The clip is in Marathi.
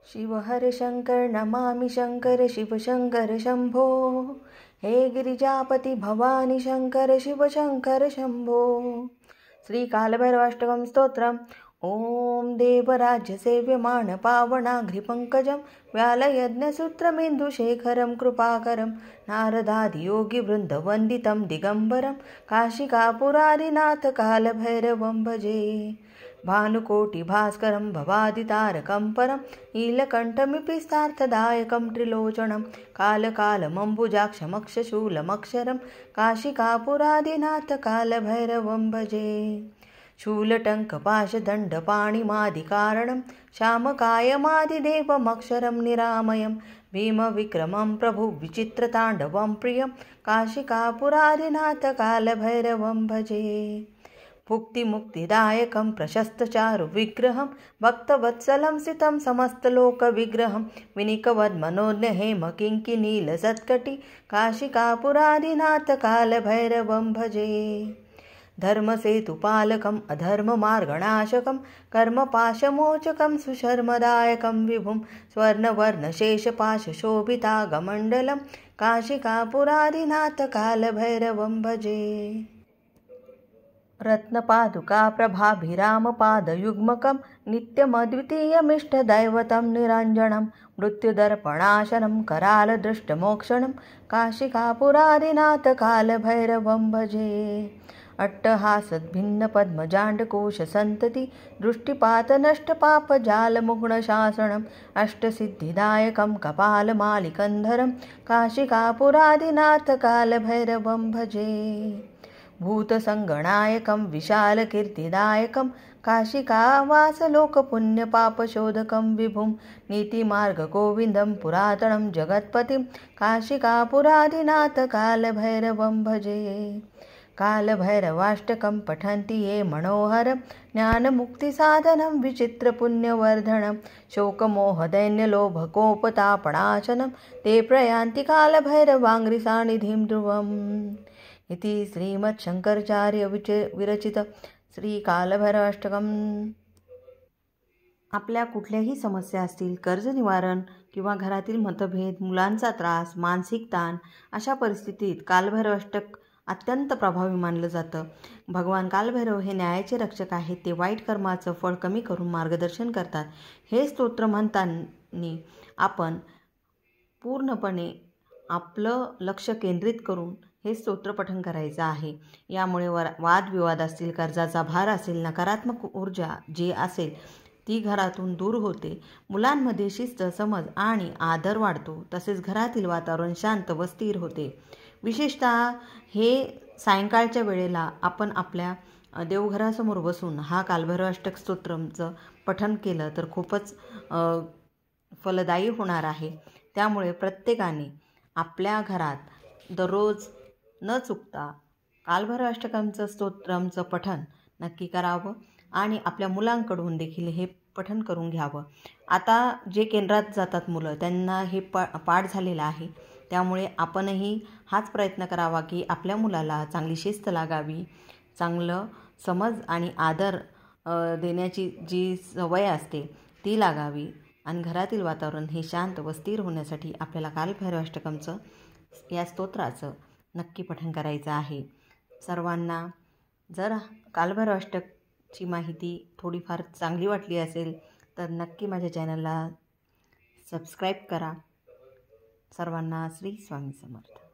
शिव हर शंकर नमामि शंकर शिव शंकर शंभो। हे गिरिजापति भवानी शंकर शिव शंकर शंभो। श्री कालभैरवाष्टकं स्तोत्रम्। ओम देवराज्य सेव्यमाण पावनाघ्रिपङ्कजं व्यालयज्ञसूत्रमेन्दुशेखरं कृपाकरं नारदादियोगिवृन्दवन्दितं दिगम्बरं काशिकापुरादिनाथ कालभैरवं भजे। भानुकोटिभास्करं भवादितारकं परं नीलकण्ठमिपिस्तार्थदायकं त्रिलोचनं कालकालमम्बुजाक्षमक्षशूलमक्षरं काशिकापुरादिनाथ कालभैरवं भजे। शूलटङ्कपाशदण्डपाणिमादिकारणं श्यामकायमादिदेवमक्षरं निरामयं भीमविक्रमं प्रभुविचित्रताण्डवं प्रियं काशिकापुरादिनाथ कालभैरवं भजे। भुक्तिमुक्तिदायकं प्रशस्तचारुविग्रहं भक्तवत्सलं सितं समस्तलोकविग्रहं विनिकवद्मनोज्ञहेमकिङ्किनीलसत्कटि काशिकापुरादिनाथ कालभैरवं भजे। धर्मसेतुपालकम् अधर्ममार्गनाशकं कर्मपाशमोचकं सुशर्मदायकं विभुं स्वर्णवर्णशेषपाशशोभितागमण्डलं काशिकापुरादिनाथ कालभैरवं भजे। रत्नपादुकाप्रभाभिरामपादयुग्मकं नित्यमद्वितीयमिष्टदैवतं निरञ्जनं मृत्युदर्पणाशनं करालदृष्टमोक्षणं काशिकापुरादिनाथ कालभैरवं भजे। अट्टहासद्भिन्नपद्मजाण्डकोशसन्तति दृष्टिपातनष्टपापजालमुग्णशासनम् अष्टसिद्धिदायकं कपालमालिकन्धरं काशिकापुरादिनाथ कालभैरवं भजे। भूतसङ्गणायकं विशालकीर्तिदायकं काशिकावासलोकपुण्यपापशोधकं विभुं नीतिमार्गगोविन्दं पुरातनं जगत्पतिं काशिकापुरादिनाथ कालभैरवं भजे। कालभैरवाष्टकं पठन्ति ये मनोहरं ज्ञानमुक्तिसाधनं विचित्रपुण्यवर्धनं शोकमोहदैन्यलोभकोपतापणाशनं ते प्रयान्ति कालभैरवाङ्घ्रिसान्निधिं ध्रुवम्। इति श्रीमच्छंकराचार्य विरचित श्री कालभैरवाष्टकम्। आपल्या कुठल्याही समस्या असतील, कर्ज निवारण किंवा घरातील मतभेद, मुलांचा त्रास, मानसिक ताण, अशा परिस्थितीत कालभैरवाष्टक अत्यंत प्रभावी मानलं जातं। भगवान कालभैरव हे न्यायाचे रक्षक आहेत। ते वाईट कर्माचं फळ कमी करून मार्गदर्शन करतात। हे स्तोत्र म्हणताना आपण पूर्णपणे आपलं लक्ष केंद्रित करून हे स्तोत्र पठण करायचं आहे। यामुळे वादविवाद असतील, कर्जाचा भार असेल, नकारात्मक ऊर्जा जी असेल ती घरातून दूर होते। मुलांमध्ये शिस्त, समज आणि आदर वाढतो। तसेच घरातील वातावरण शांत व स्थिर होते। विशेषतः हे सायंकाळच्या वेळेला आपण आपल्या देवघरासमोर बसून हा कालभैरवाष्टक स्तोत्रचं पठण केलं तर खूपच फलदायी होणार आहे। त्यामुळे प्रत्येकाने आपल्या घरात दररोज न चुकता कालभैरवाष्टकांचं स्तोत्रमचं पठण नक्की करावं आणि आपल्या मुलांकडून देखील हे पठण करून घ्यावं। आता जे केंद्रात जातात मुलं, त्यांना हे पाठ झालेलं आहे। त्यामुळे आपणही हाच प्रयत्न करावा की आपल्या मुलाला चांगली शिस्त लागावी, चांगलं समज आणि आदर देण्याची जी सवय असते ती लागावी आणि घरातील वातावरण हे शांत व स्थिर होण्यासाठी आपल्याला कालभैरवाष्टकमचं या स्तोत्राचं नक्की पठण करायचं आहे। सर्वांना जर कालभैरवाष्टकची माहिती थोडीफार चांगली वाटली असेल तर नक्की माझ्या चॅनलला सबस्क्राईब करा। सर्वांना श्री स्वामी समर्थ।